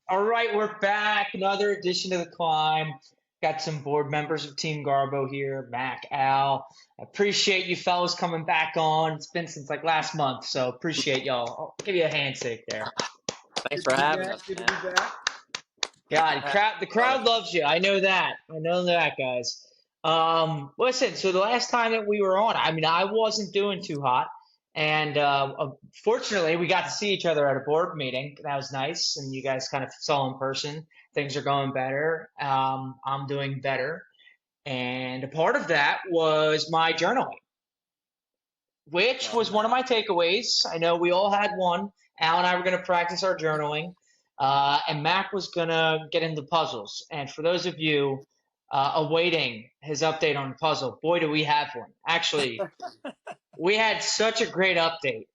All right, we're back. Another edition of the climb. Got some board members of Team Garbo here, Mac, Al. Appreciate you fellas coming back on. It's been since like last month, so appreciate y'all. I'll give you a handshake there. Thanks Good for to be having back. us, Good to man. be back. God, the Love it. crowd loves you. I know that. I know that, guys. Listen. So the last time that we were on, I mean, I wasn't doing too hot, and fortunately, we got to see each other at a board meeting. That was nice, and you guys kind of saw in person. Things are going better. I'm doing better, and a part of that was my journaling, which Love was one of my takeaways. I know we all had one. Al and I were going to practice our journaling, and Mac was going to get into puzzles. And for those of you awaiting his update on the puzzle, boy, do we have one. Actually, we had such a great update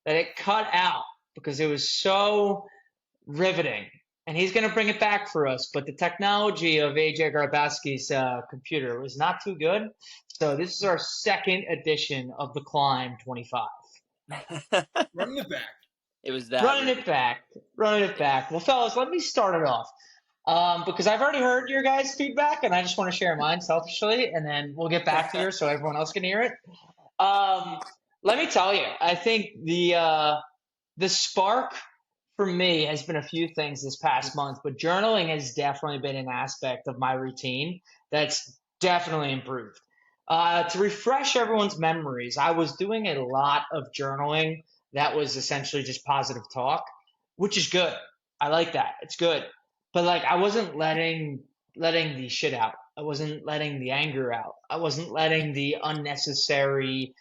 that it cut out because it was so riveting. And he's going to bring it back for us. But the technology of AJ Grabowski's computer was not too good. So this is our second edition of the Climb 25. it. Running it back. It was that Running riveting. it back, running it back. Well, fellas, let me start it off because I've already heard your guys' feedback, and I just want to share mine selfishly, and then we'll get back to yours so everyone else can hear it. Um, Let me tell you, I think the spark for me has been a few things this past month, but journaling has definitely been an aspect of my routine that's definitely improved. To refresh everyone's memories, I was doing a lot of journaling that was essentially just positive talk, which is good. I like that. It's good. But like I wasn't letting the shit out. I wasn't letting the anger out. I wasn't letting the unnecessary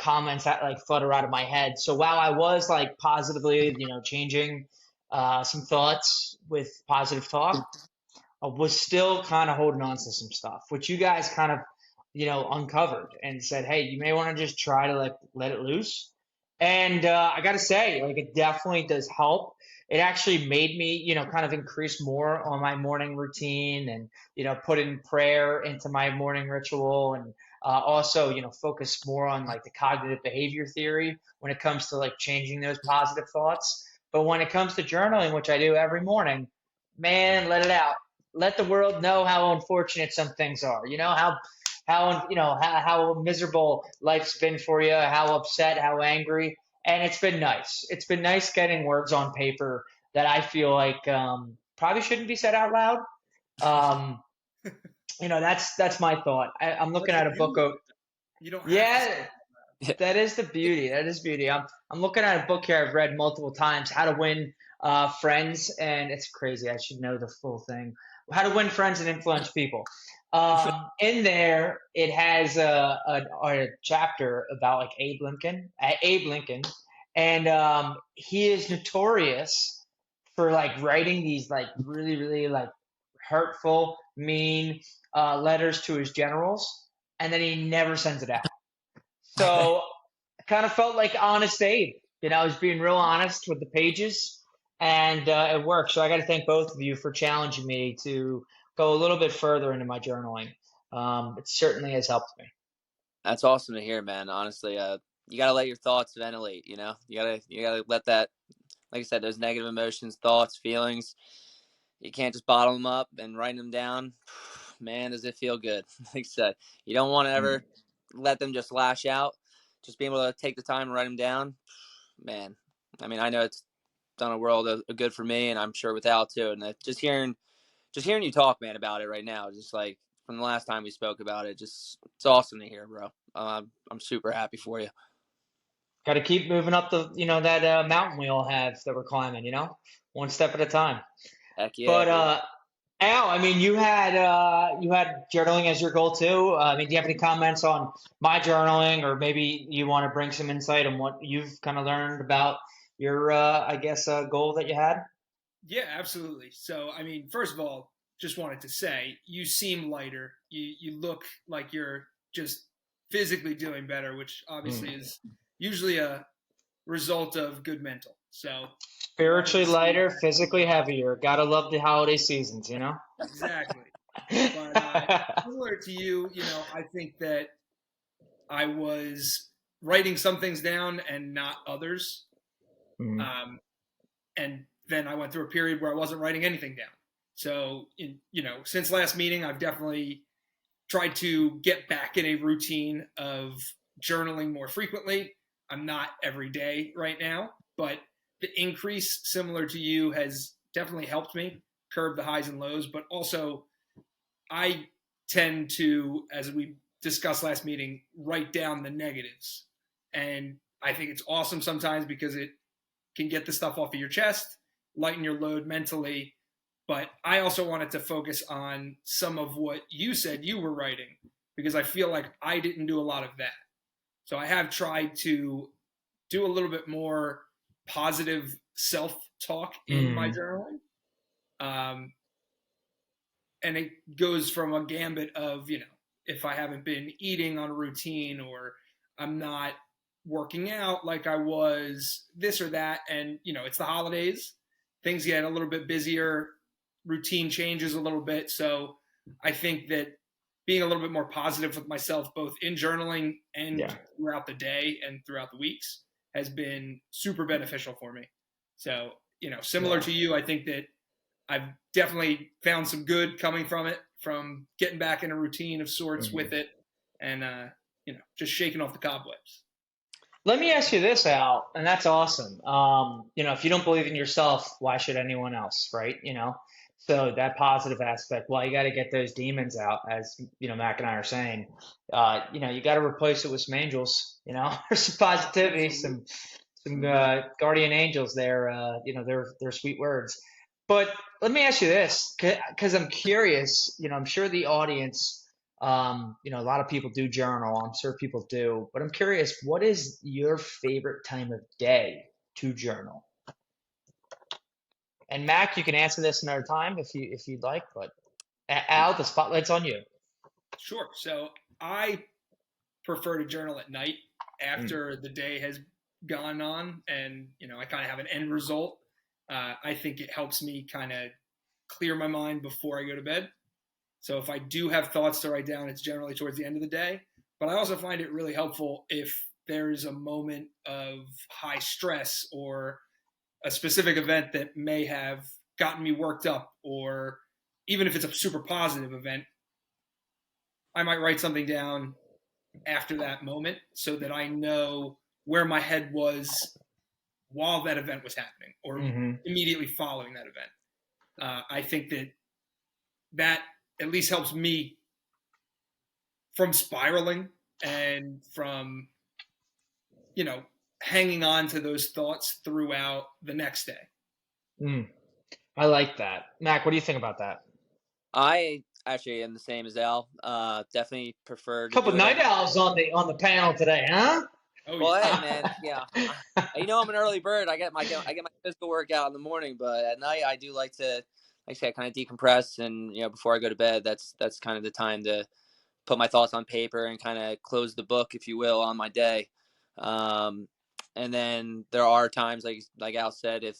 comments that like flutter out of my head. So while I was like positively, changing some thoughts with positive talk, I was still kind of holding on to some stuff, which you guys kind of, uncovered and said, hey, you may want to just try to like let it loose. And I got to say, like, it definitely does help. It actually made me, kind of increase more on my morning routine and, put in prayer into my morning ritual and also, focus more on like the cognitive behavior theory when it comes to like changing those positive thoughts. But when it comes to journaling, which I do every morning, man, let it out. Let the world know how unfortunate some things are. How miserable life's been for you, how upset, how angry, and it's been nice. It's been nice getting words on paper that I feel like probably shouldn't be said out loud. Um, that's my thought. I'm looking That's the at a book beauty of of it. You don't have to say yeah, it out that is the beauty. That is beauty. I'm looking at a book here I've read multiple times, How to Win Friends, and it's crazy. I should know the full thing. How to Win Friends and Influence People. In there, it has a chapter about like Abe Lincoln, and he is notorious for like writing these like really, really like hurtful, mean letters to his generals, and then he never sends it out. So I kind of felt like Honest Abe. I was being real honest with the pages, and it worked. So I got to thank both of you for challenging me to go a little bit further into my journaling. It certainly has helped me. That's awesome to hear, man. Honestly, you gotta let your thoughts ventilate. You gotta let that, like I said, those negative emotions, thoughts, feelings. You can't just bottle them up and write them down. Man, does it feel good? Like I said, you don't want to Mm. ever let them just lash out. Just being able to take the time and write them down, man. I mean, I know it's done a world of good for me, and I'm sure with Al too. And just hearing you talk, man, about it right now, just like from the last time we spoke about it, just it's awesome to hear, bro. I'm super happy for you. Got to keep moving up that mountain we all have that we're climbing. One step at a time. Heck yeah, But dude. Al, I mean, you had journaling as your goal too. I mean, do you have any comments on my journaling, or maybe you want to bring some insight on what you've kind of learned about your, I guess, goal that you had? Yeah, absolutely. So, I mean, first of all, just wanted to say you seem lighter. You look like you're just physically doing better, which obviously Mm. is usually a result of good mental. So, wanted to Spiritually see lighter, that. physically heavier. Gotta love the holiday seasons. Exactly. But similar to you, I think that I was writing some things down and not others. Mm. Um, and then I went through a period where I wasn't writing anything down. So, since last meeting, I've definitely tried to get back in a routine of journaling more frequently. I'm not every day right now, but the increase, similar to you, has definitely helped me curb the highs and lows. But also, I tend to, as we discussed last meeting, write down the negatives. And I think it's awesome sometimes because it can get the stuff off of your chest, lighten your load mentally. But I also wanted to focus on some of what you said you were writing because I feel like I didn't do a lot of that. So I have tried to do a little bit more positive self-talk in my journaling. And it goes from a gambit of, if I haven't been eating on a routine or I'm not working out like I was, this or that. And, it's the holidays. Things get a little bit busier. Routine changes a little bit. So I think that being a little bit more positive with myself, both in journaling and throughout the day and throughout the weeks, has been super beneficial for me. So, similar to you, I think that I've definitely found some good coming from it, from getting back in a routine of sorts with it and, just shaking off the cobwebs. Let me ask you this, Al, and that's awesome. If you don't believe in yourself, why should anyone else, right? So that positive aspect, well, you got to get those demons out, as Mac and I are saying. You got to replace it with some angels. There's some positivity, some guardian angels there. They're sweet words. But let me ask you this, because I'm curious. I'm sure the audience. A lot of people do journal. I'm sure people do, but I'm curious, what is your favorite time of day to journal? And Mac, you can answer this another time if you'd like, but Al, the spotlight's on you. Sure. So I prefer to journal at night after the day has gone on and, I kind of have an end result. I think it helps me kind of clear my mind before I go to bed. So if I do have thoughts to write down, it's generally towards the end of the day. But I also find it really helpful if there's a moment of high stress or a specific event that may have gotten me worked up, or even if it's a super positive event, I might write something down after that moment so that I know where my head was while that event was happening or immediately following that event. I think that at least helps me from spiraling and from, hanging on to those thoughts throughout the next day. I like that. Mac, what do you think about that? I actually am the same as Al. Definitely prefer to Couple do night it owls on the panel today, huh? Well, hey, man, yeah. I'm an early bird. I get my physical workout in the morning, but at night I do like to, like I say, kind of decompress. And before I go to bed, that's kind of the time to put my thoughts on paper and kind of close the book, if you will, on my day. And then there are times, like Al said, if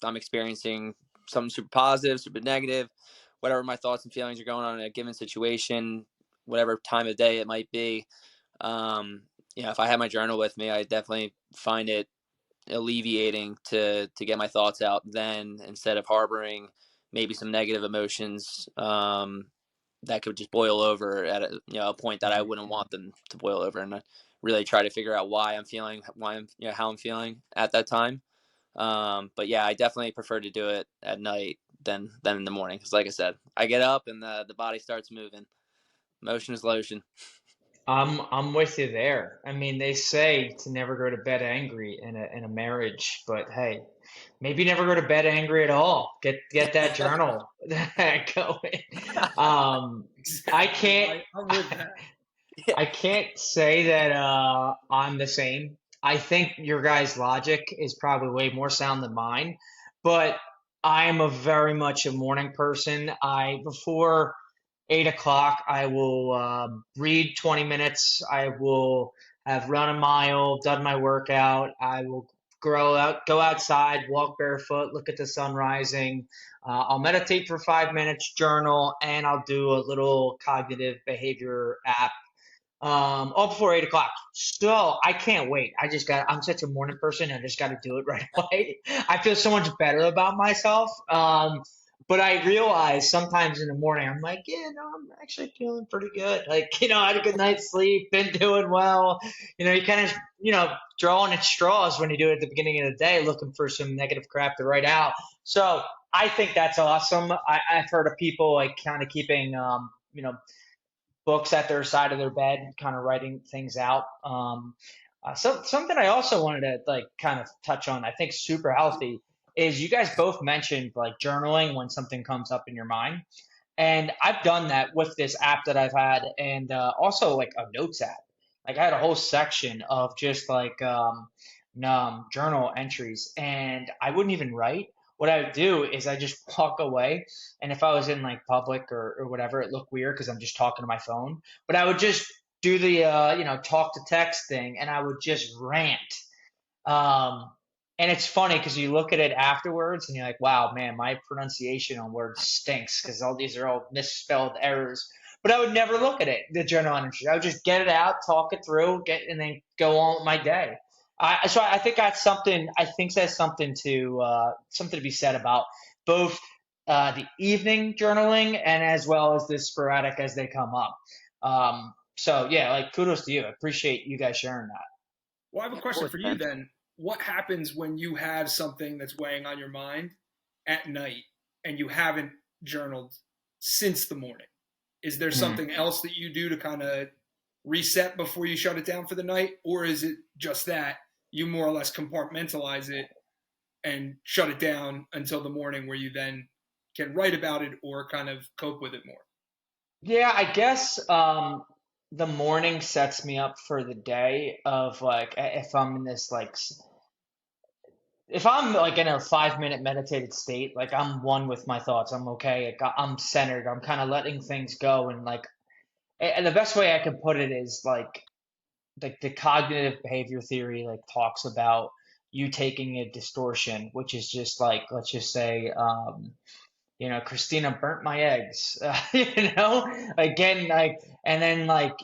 I'm experiencing something super positive, super negative, whatever my thoughts and feelings are going on in a given situation, whatever time of day it might be. If I have my journal with me, I definitely find it alleviating to get my thoughts out then, instead of harboring maybe some negative emotions that could just boil over at a point that I wouldn't want them to boil over, and really try to figure out why I'm feeling, how I'm feeling at that time. But yeah, I definitely prefer to do it at night than in the morning, because like I said, I get up and the body starts moving. Motion is lotion. I'm with you there. I mean, they say to never go to bed angry in a marriage, but hey, maybe never go to bed angry at all. Get that journal going. I can't I can't say that I'm the same. I think your guys' logic is probably way more sound than mine, but I am very much a morning person. Before 8 o'clock, I will read 20 minutes. I will have run a mile, done my workout. I will go outside, walk barefoot, look at the sun rising. I'll meditate for 5 minutes, journal, and I'll do a little cognitive behavior app Before 8 o'clock. So I can't wait. I'm such a morning person. I just got to do it right away. I feel so much better about myself. But I realize sometimes in the morning, I'm like, yeah, no, I'm actually feeling pretty good. Like, I had a good night's sleep, been doing well. You kind of, drawing at straws when you do it at the beginning of the day, looking for some negative crap to write out. So I think that's awesome. I've heard of people like kind of keeping, books at their side of their bed, kind of writing things out. So something I also wanted to like kind of touch on, I think super healthy, is you guys both mentioned like journaling when something comes up in your mind. And I've done that with this app that I've had, and also like a notes app. Like I had a whole section of just like journal entries, and I wouldn't even write. What I would do is I just walk away, and if I was in like public or whatever, it looked weird because I'm just talking to my phone. But I would just do the talk to text thing, and I would just rant. Um, and it's funny because you look at it afterwards and you're like, wow, man, my pronunciation on words stinks because all these are all misspelled errors. But I would never look at it, the journal entry. I would just get it out, talk it through, and then go on with my day. So I think that's something. I think that's something to be said about both the evening journaling and as well as the sporadic as they come up. So yeah, like kudos to you. I appreciate you guys sharing that. Well, I have a Yeah, of question course, for you man. then. What happens when you have something that's weighing on your mind at night and you haven't journaled since the morning? Is there Hmm. something else that you do to kind of reset before you shut it down for the night? Or is it just that you more or less compartmentalize it and shut it down until the morning where you then can write about it or kind of cope with it more? Yeah, I guess the morning sets me up for the day of like if I'm in this if I'm like in a 5 minute meditated state, like I'm one with my thoughts. I'm okay. I'm centered. I'm kind of letting things go and like and the best way I can put it is like the cognitive behavior theory like talks about you taking a distortion, which is just like let's just say Christina burnt my eggs, again, like, and then like,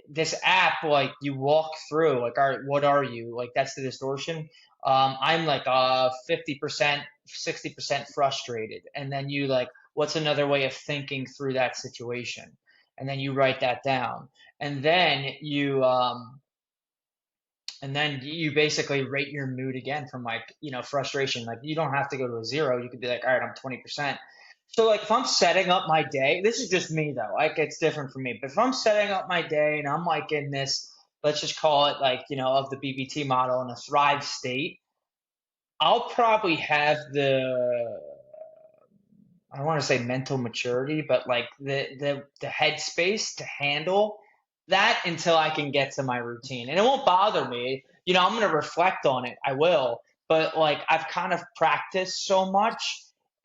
this app, like you walk through, like, all right, what are you? Like, that's the distortion. I'm like 50%, 60% frustrated. And then you like, what's another way of thinking through that situation? And then you write that down. And then you basically rate your mood again from like, frustration. Like you don't have to go to a zero. You could be like, all right, I'm 20%. So like if I'm setting up my day, this is just me though. Like it's different for me. But if I'm setting up my day and I'm like in this, let's just call it like, of the BBT model in a thrive state, I'll probably have I don't want to say mental maturity, but like the headspace to handle that until I can get to my routine. And it won't bother me. I'm gonna reflect on it. I will. But like I've kind of practiced so much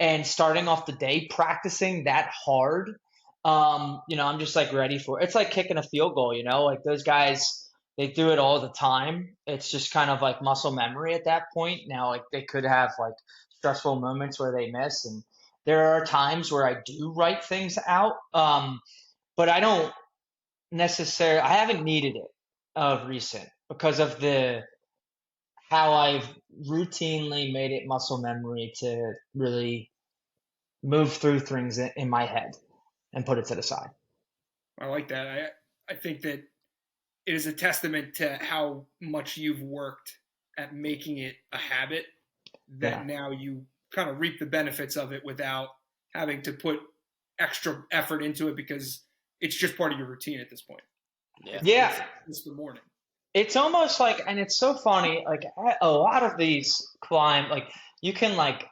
and starting off the day practicing that hard. I'm just like ready for it. It's like kicking a field goal, like those guys they do it all the time. It's just kind of like muscle memory at that point. Now like they could have like stressful moments where they miss and there are times where I do write things out, but I don't necessarily. I haven't needed it of recent because of the how I've routinely made it muscle memory to really move through things in my head and put it to the side. I like that. I think that it is a testament to how much you've worked at making it a habit that Yeah, now you kind of reap the benefits of it without having to put extra effort into it because it's just part of your routine at this point. Yeah. yeah. It's the morning. It's almost like, and it's so funny. Like a lot of these climb, like you can like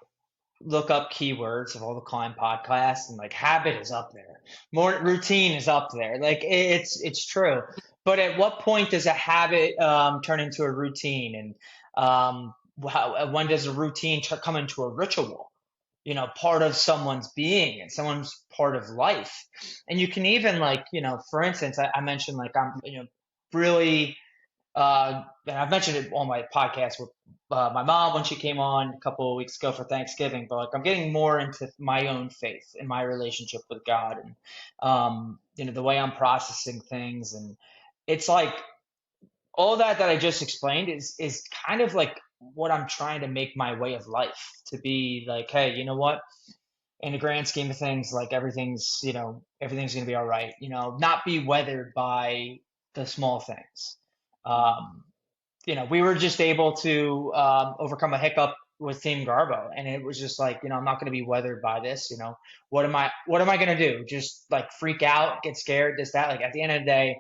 look up keywords of all the climb podcasts and like habit is up there, more routine is up there, like it's true, but at what point does a habit turn into a routine, and when does a routine come into a ritual, part of someone's being and someone's part of life? And you can even like, for instance, I mentioned like I'm really and I've mentioned it on my podcast with my mom when she came on a couple of weeks ago for Thanksgiving. But like, I'm getting more into my own faith and my relationship with God, and the way I'm processing things. And it's like all that I just explained is kind of like what I'm trying to make my way of life to be like, hey, you know what? In the grand scheme of things, like everything's gonna be all right. Not be weathered by the small things. Um, we were just able to overcome a hiccup with Team Garbo, and it was just like, I'm not going to be weathered by this. What am I going to do? Just like freak out, get scared, this, that. Like at the end of the day,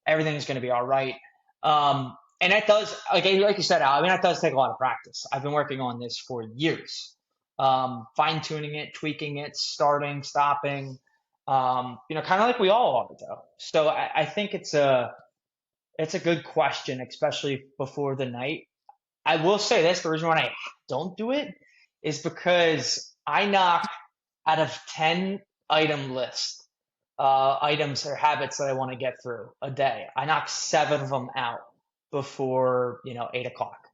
everything's going to be all right. And that does, like you said, Al, I mean, that does take a lot of practice. I've been working on this for years, fine tuning it, tweaking it, starting, stopping. Kind of like we all are, though. So I think it's a good question, especially before the night. I will say this, the reason why I don't do it is because I knock out of 10 item list, items or habits that I want to get through a day. I knock 7 of them out before, 8 o'clock.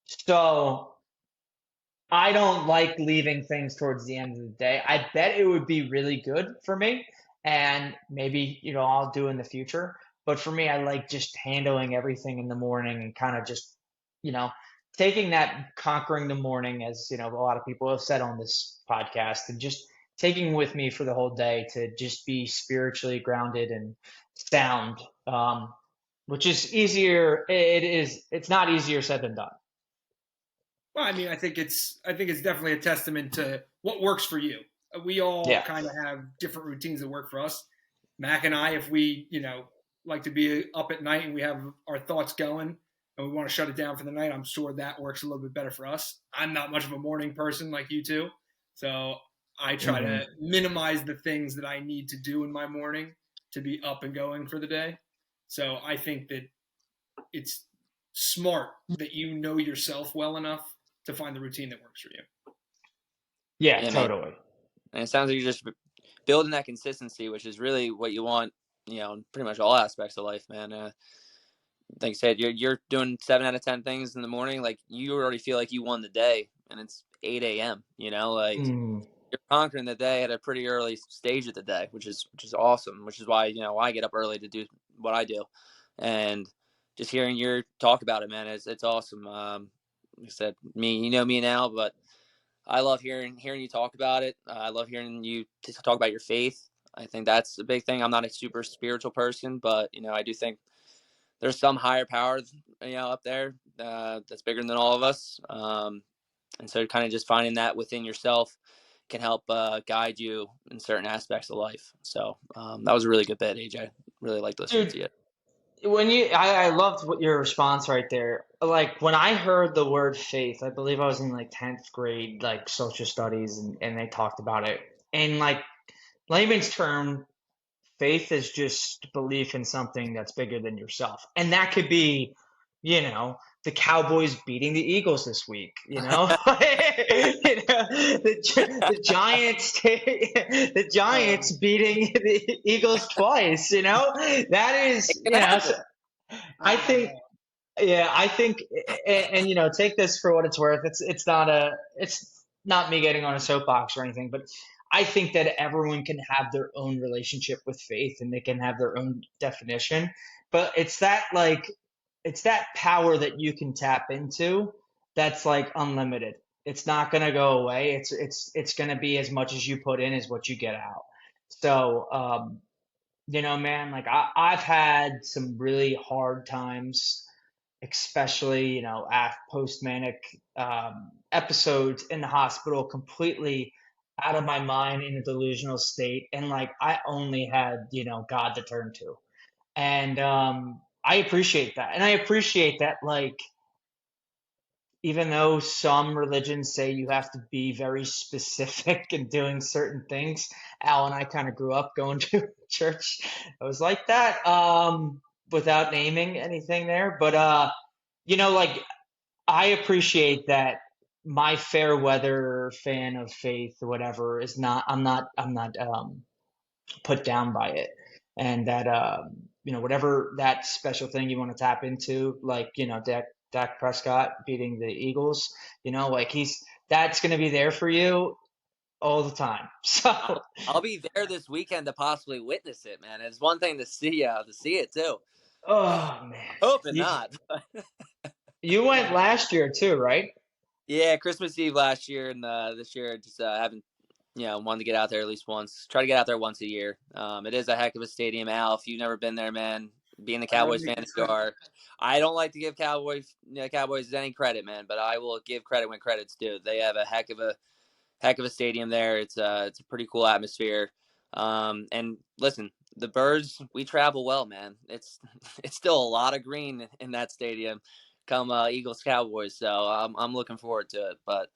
So I don't like leaving things towards the end of the day. I bet it would be really good for me, and maybe, I'll do in the future. But for me, I like just handling everything in the morning and kind of just, you know, taking that conquering the morning, as, a lot of people have said on this podcast, and just taking with me for the whole day to just be spiritually grounded and sound, which is easier. It's not easier said than done. Well, I mean, I think it's definitely a testament to what works for you. We all Yeah. kind of have different routines that work for us. Mac and I, if we, like to be up at night and we have our thoughts going and we want to shut it down for the night, I'm sure that works a little bit better for us. I'm not much of a morning person like you two, so I try Hmm. to minimize the things that I need to do in my morning to be up and going for the day. So I think that it's smart that you know yourself well enough to find the routine that works for you. Yeah, Yeah, man. totally. And it sounds like you're just building that consistency, which is really what you want, in pretty much all aspects of life, man. Like I said, you're doing 7 out of 10 things in the morning. Like you already feel like you won the day, and it's 8 a.m. Like Mm. you're conquering the day at a pretty early stage of the day, which is awesome. Which is why I get up early to do what I do, and just hearing your talk about it, man, it's awesome. Like I said, me now, but I love hearing you talk about it. I love hearing you talk about your faith. I think that's a big thing. I'm not a super spiritual person, but I do think there's some higher power, up there that's bigger than all of us. And so kind of just finding that within yourself can help guide you in certain aspects of life. So that was a really good bit, AJ. Really liked listening Dude, to you. I loved what your response right there. Like when I heard the word faith, I believe I was in like 10th grade, like social studies, and they talked about it. And like layman's term, faith is just belief in something that's bigger than yourself. And that could be, the Cowboys beating the Eagles this week, the Giants, the Giants beating the Eagles twice, that is, It can happen. I think, yeah, I think, and take this for what it's worth. It's not me getting on a soapbox or anything, but I think that everyone can have their own relationship with faith and they can have their own definition. But it's that power that you can tap into that's like unlimited. It's not gonna go away. It's gonna be as much as you put in is what you get out. So man, like I've had some really hard times, especially, post manic episodes in the hospital, completely out of my mind in a delusional state. And like I only had, God to turn to. And I appreciate that. And I appreciate that, like, even though some religions say you have to be very specific in doing certain things, Al and I kind of grew up going to church. I was like that, without naming anything there. But, like, I appreciate that my fair weather fan of faith or whatever is not, I'm not put down by it. And that, whatever that special thing you want to tap into, like, Dak Prescott beating the Eagles, like that's going to be there for you all the time. So, I'll be there this weekend to possibly witness it, man. It's one thing to see it too. Oh man, Hoping you, not. you went last year too, right? Yeah, Christmas Eve last year, and this year just haven't wanted to get out there at least once. Try to get out there once a year. It is a heck of a stadium, Al. If you've never been there, man, being the I gotta Cowboys make fan the that you trip. are, I don't like to give Cowboys any credit, man, but I will give credit when credit's due. They have a heck of a stadium there. It's a pretty cool atmosphere. And listen, the Birds, we travel well, man. It's still a lot of green in that stadium. Come Eagles Cowboys, so I'm looking forward to it. But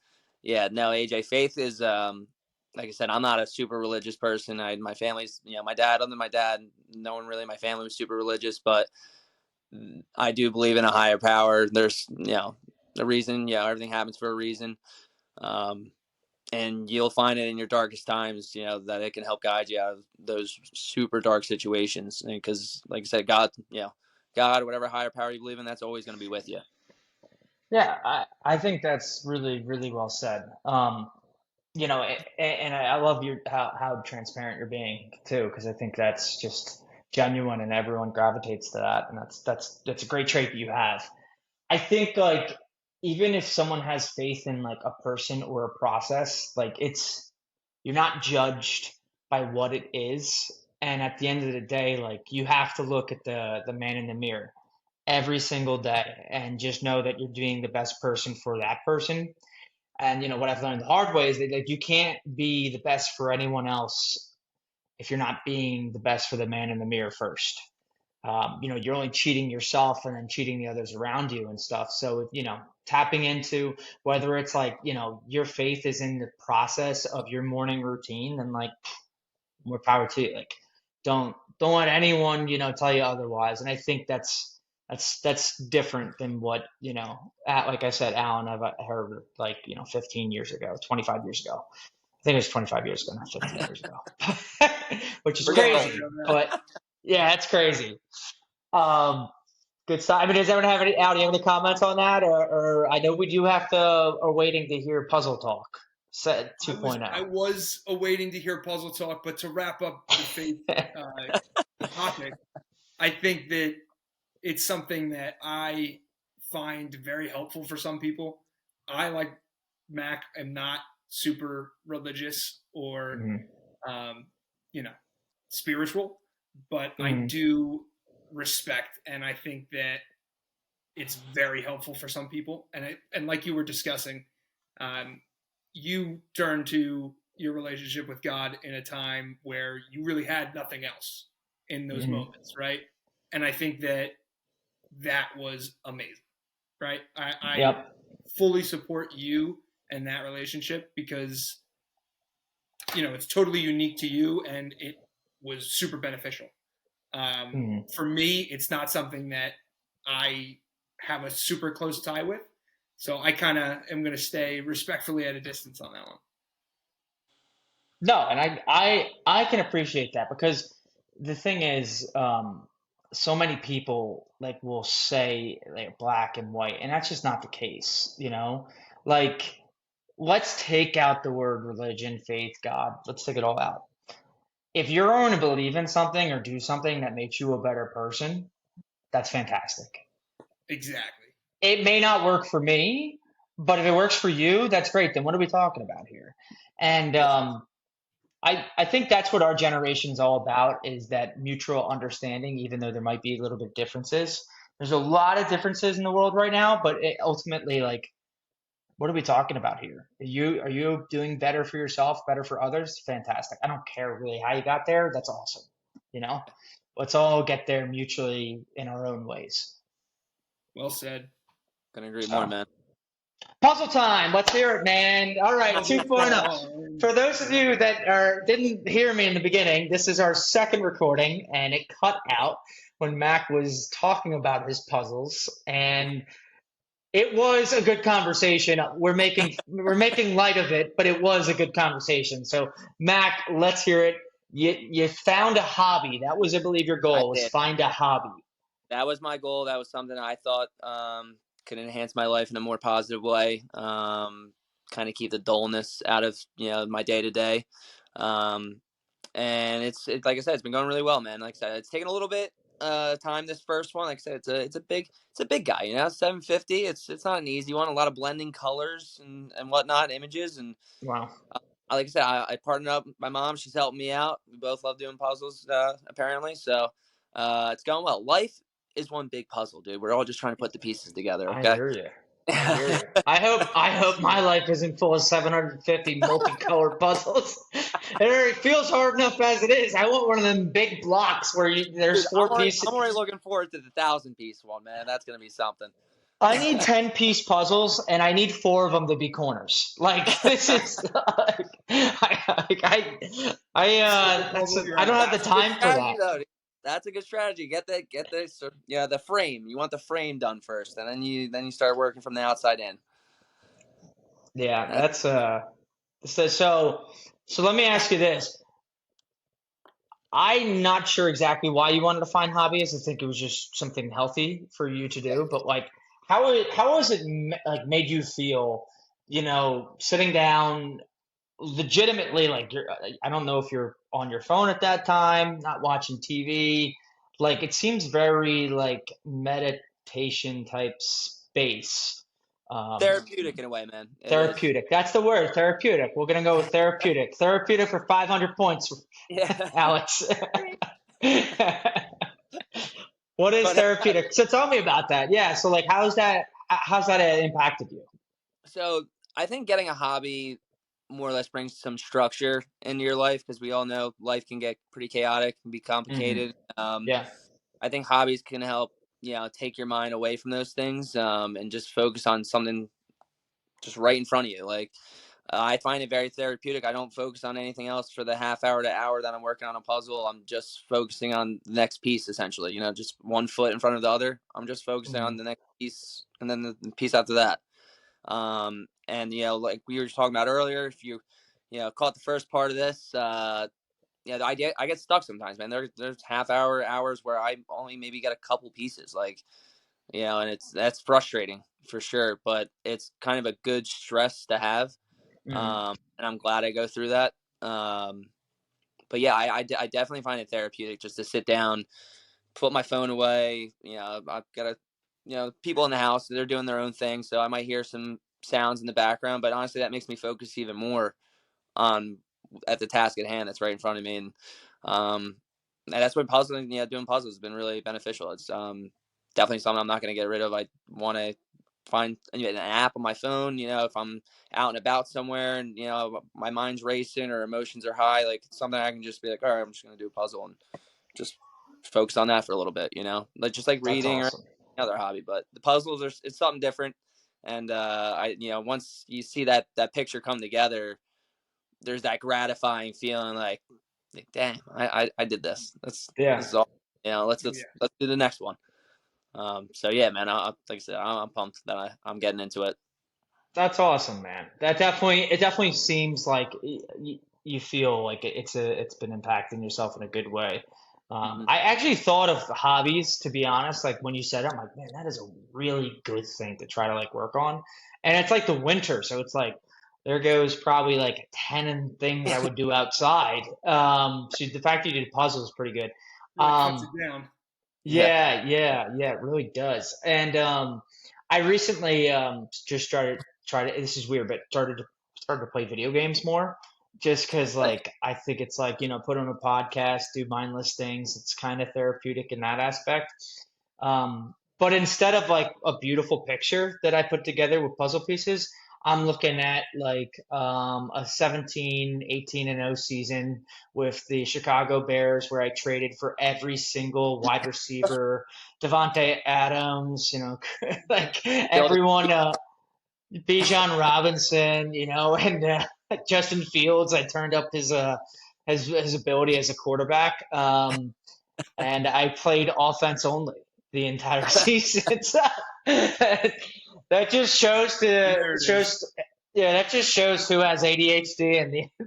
yeah, no, AJ, faith is like I said, I'm not a super religious person. My family's my dad, other than my dad, no one really in my family was super religious, but I do believe in a higher power. There's a reason. Everything happens for a reason. Um, and you'll find it in your darkest times, that it can help guide you out of those super dark situations. Because, like I said, God, whatever higher power you believe in, that's always going to be with you. Yeah, I think that's really, really well said. And I love how transparent you're being too, because I think that's just genuine and everyone gravitates to that, and that's a great trait that you have. I think like even if someone has faith in like a person or a process, like you're not judged by what it is. And at the end of the day, like you have to look at the man in the mirror every single day and just know that you're being the best person for that person. And what I've learned the hard way is that like you can't be the best for anyone else if you're not being the best for the man in the mirror first. You're only cheating yourself and then cheating the others around you and stuff. So, tapping into whether it's like, your faith is in the process of your morning routine, then like more power to you. Like, don't let anyone, tell you otherwise. And I think that's different than what, like I said, Alan, I've heard like, 15 years ago, 25 years ago. I think it was 25 years ago, not 15 years ago, which is We're getting old. crazy. But yeah, it's crazy. Um, Good stuff. I mean, does anyone have any, Al, do you have any comments on that? Or I know we do have to, are waiting to hear Puzzle Talk set I was 2.0. I was awaiting to hear puzzle talk, but to wrap up the faith topic, I think that it's something that I find very helpful for some people. I, like Mac, am not super religious or Mhm. um, you know spiritual, but I Mhm. do respect, and I think that it's very helpful for some people. And like you were discussing, um, you turn to your relationship with God in a time where you really had nothing else in those Mhm. moments, right? And I think that that was amazing, right? I Yep. fully support you and that relationship because it's totally unique to you and it was super beneficial. Mhm. For me, it's not something that I have a super close tie with. So I kind of am going to stay respectfully at a distance on that one. No, and I can appreciate that because the thing is, so many people like will say like black and white, and that's just not the case. Like, let's take out the word religion, faith, God. Let's take it all out. If you're going to believe in something or do something that makes you a better person, that's fantastic. Exactly. It may not work for me, but if it works for you, that's great. Then what are we talking about here? And I think that's what our generation's all about is that mutual understanding, even though there might be a little bit differences. There's a lot of differences in the world right now, but ultimately, like, what are we talking about here? Are you doing better for yourself, better for others? Fantastic. I don't care really how you got there. That's awesome. You know, let's all get there mutually in our own ways. Well said. Couldn't agree more, So, man. puzzle time. Let's hear it, man. All right, Puzzle 2.0. time. For those of you that didn't hear me in the beginning, this is our second recording, and it cut out when Mac was talking about his puzzles, and it was a good conversation. We're making light of it, but it was a good conversation. So, Mac, let's hear it. You found a hobby. That was, I believe, your I goal was did. find a hobby. That was my goal. That was something I thought could enhance my life in a more positive way. Kind of keep the dullness out of my day to day. And it's like I said, it's been going really well, man. Like I said, it's taken a little bit time this first one. Like I said, it's a big guy, 750. It's not an easy one. A lot of blending colors and whatnot, images, and Wow. like I said, I partnered up with my mom. She's helping me out. We both love doing puzzles, apparently. So it's going well. Life is one big puzzle, dude. We're all just trying to put the pieces together. I Okay. hear you. I hear you. I hope my life isn't full of 750 multicolored puzzles. It already feels hard enough as it is. I want one of them big blocks where there's Dude, four pieces. I'm already looking forward to the 1,000-piece one, man. That's gonna be something. I need 10-piece puzzles, and I need 4 of them to be corners. Like this is, I don't have the time for that. Though, that's a good strategy. Get the frame. You want the frame done first, and then you start working from the outside in. Yeah, that's so let me ask you this. I'm not sure exactly why you wanted to find hobbies. I think it was just something healthy for you to do, but like how has it like made you feel, sitting down legitimately like I don't know if you're on your phone at that time, not watching TV. Like it seems very like meditation type space. Therapeutic in a way, man. It is. Therapeutic. That's the word. Therapeutic. We're gonna go with therapeutic. Therapeutic for 500 points, Yeah. Alex. What is But therapeutic? So tell me about that. Yeah. So like, how's that impacted you? so I think getting a hobby more or less brings some structure into your life because we all know life can get pretty chaotic and be Hmm. complicated. Yeah. I think hobbies can help, take your mind away from those things, and just focus on something just right in front of you. Like I find it very therapeutic. I don't focus on anything else for the half hour to hour that I'm working on a puzzle. I'm just focusing on the next piece, essentially. Just one foot in front of the other. I'm just focusing Hmm. on the next piece and then the piece after that. And like we were talking about earlier, if caught the first part of this, I get stuck sometimes, man. There's half hours where I only maybe get a couple pieces, like and that's frustrating for sure. But it's kind of a good stress to have, Hmm. and I'm glad I go through that. But yeah, I definitely find it therapeutic just to sit down, put my phone away. I've got people in the house, they're doing their own thing, so I might hear some sounds in the background, but honestly, that makes me focus even more on at the task at hand that's right in front of me. And that's when puzzling, doing puzzles has been really beneficial. It's definitely something I'm not going to get rid of. I want to find an app on my phone, if I'm out and about somewhere and, my mind's racing or emotions are high, like it's something I can just be like, all right, I'm just going to do a puzzle and just focus on that for a little bit, like just like That's reading or awesome. another hobby. But the puzzles it's something different. And once you see that picture come together, there's that gratifying feeling like damn, I did this. Yeah. This is all. Let's Yeah. let's do the next one. So yeah, man. Like I said, I'm pumped that I'm getting into it. That's awesome, man. It definitely seems like you feel like it's been impacting yourself in a good way. Hmm. I actually thought of hobbies, to be honest. Like when you said it, I'm like, man, that is a really good thing to try to like work on. And it's like the winter, so it's like there goes probably like 10 things I would do outside. So the fact that you did puzzles is pretty good. Really cuts it Um, down. Yeah. yeah, it really does. And I recently just this is weird, but started to play video games more just because Nice. like I think it's like, put on a podcast, do mindless things. It's kind of therapeutic in that aspect. But instead of like a beautiful picture that I put together with puzzle pieces, I'm looking at like a 17, 18 and 0 season with the Chicago Bears where I traded for every single wide receiver, Devontae Adams, like Build everyone, Bijan Robinson, and Justin Fields. I turned up his ability as a quarterback. And I played offense only the entire season. So that just There it is. that just shows who has ADHD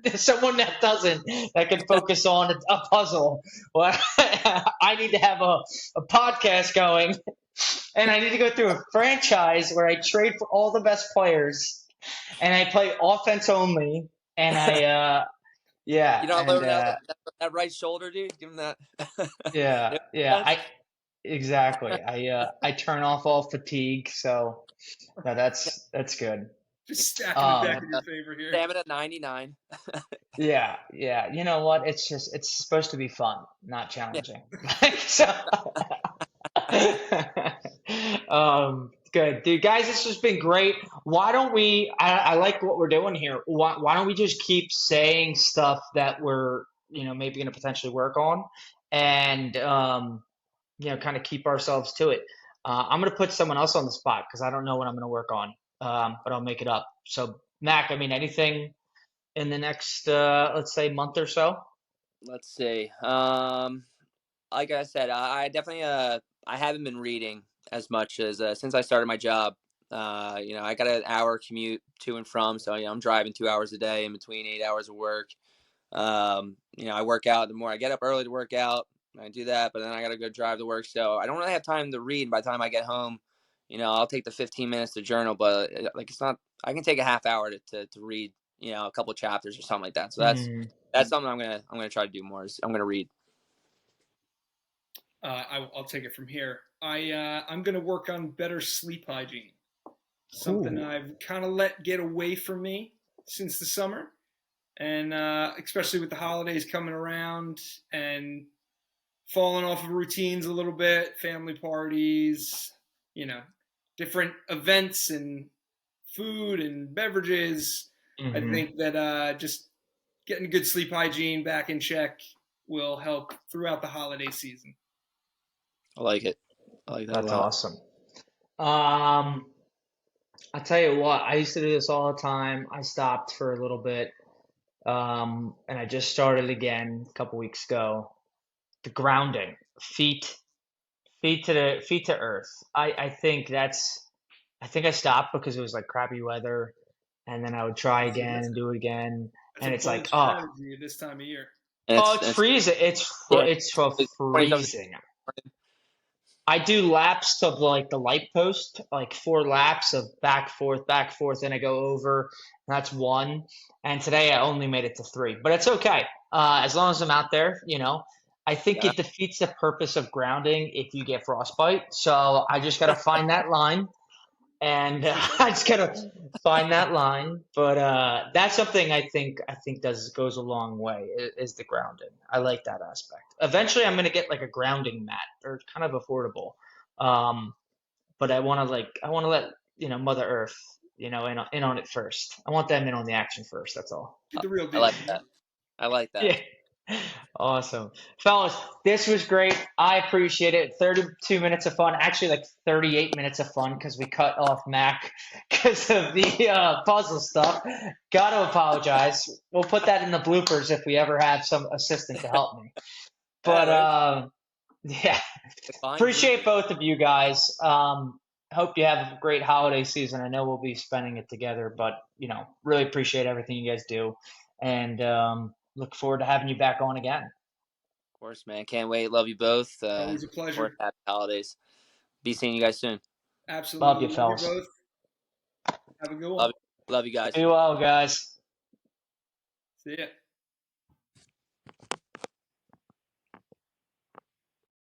and someone that doesn't, that can focus on a puzzle. Well, I need to have a podcast going, and I need to go through a franchise where I trade for all the best players, and I play offense only, and yeah, lower and that right shoulder, dude. Give him that. yeah, You know, yeah. sense? exactly. I turn off all fatigue, so no, that's good. Just stacking the deck Um, in your favor here. Stamina 99. yeah, yeah. You know what? It's supposed to be fun, not Yeah. challenging. Like, so, good, dude. Guys, this has been great. Why don't we? I like what we're doing here. Why don't we just keep saying stuff that we're maybe going to potentially work on, and kind of keep ourselves to it. I'm going to put someone else on the spot because I don't know what I'm going to work on, but I'll make it up. So, Mac, I mean, anything in the next, let's say, month or so? Let's see. Like I said, I definitely I haven't been reading as much as since I started my job. I got an hour commute to and from, so I'm driving 2 hours a day in between 8 hours of work. I work out. The more I get up early to work out, I do that, but then I got to go drive to work. So I don't really have time to read. By the time I get home, I'll take the 15 minutes to journal, but like it's not. I can take a half hour to read, a couple chapters or something like that. So Mm, that's something I'm gonna try to do more. Is I'm gonna read. I'll take it from here. I'm going to work on better sleep hygiene. Something ooh. I've kind of let get away from me since the summer, and especially with the holidays coming around and falling off of routines a little bit, family parties, you know, different events and food and beverages. I Hmm. think that just getting good sleep hygiene back in check will help throughout the holiday season. I like it. I like that a That's lot. awesome. Um, I'll tell you what, I used to do this all the time. I stopped for a little bit, and I just started again a couple weeks ago. The grounding, feet to earth. I think I stopped because it was like crappy weather, and then I would try See, again and do it again, that's a and it's bold like, oh, strategy at this time of year. And oh, it's it's it's freezing. yeah, It's for it's 20 something. freezing. I do laps of like the light post, like 4 laps of back, forth, and I go over. That's one. And today I only made it to three, but it's okay. As long as I'm out there, I think Yeah. it defeats the purpose of grounding if you get frostbite. So I just got to find that line and I just gotta find that line. But that's something I think goes a long way is the grounding. I like that aspect. Eventually, I'm gonna get like a grounding mat. They're kind of affordable, um, but I want to let Mother Earth in on it first. I want them in on the action first. That's all. Get the real I deal. like that. I like that. Yeah. Awesome. Fellas, this was great. I appreciate it. 32 minutes of fun. Actually, like 38 minutes of fun because we cut off Mac because of the puzzle stuff. Got to apologize. We'll put that in the bloopers if we ever have some assistant to help me. Yeah, But right. yeah, Fine appreciate bloopers. both of you guys. Hope you have a great holiday season. I know we'll be spending it together, but really appreciate everything you guys do, and look forward to having you back on again. Of course, man. Can't wait. Love you both. Always a Look forward pleasure. to happy holidays. Be seeing you guys soon. Love you, Absolutely. Love you fellas. both. Have a good one. Love you. Love you guys. Be well, guys. See ya.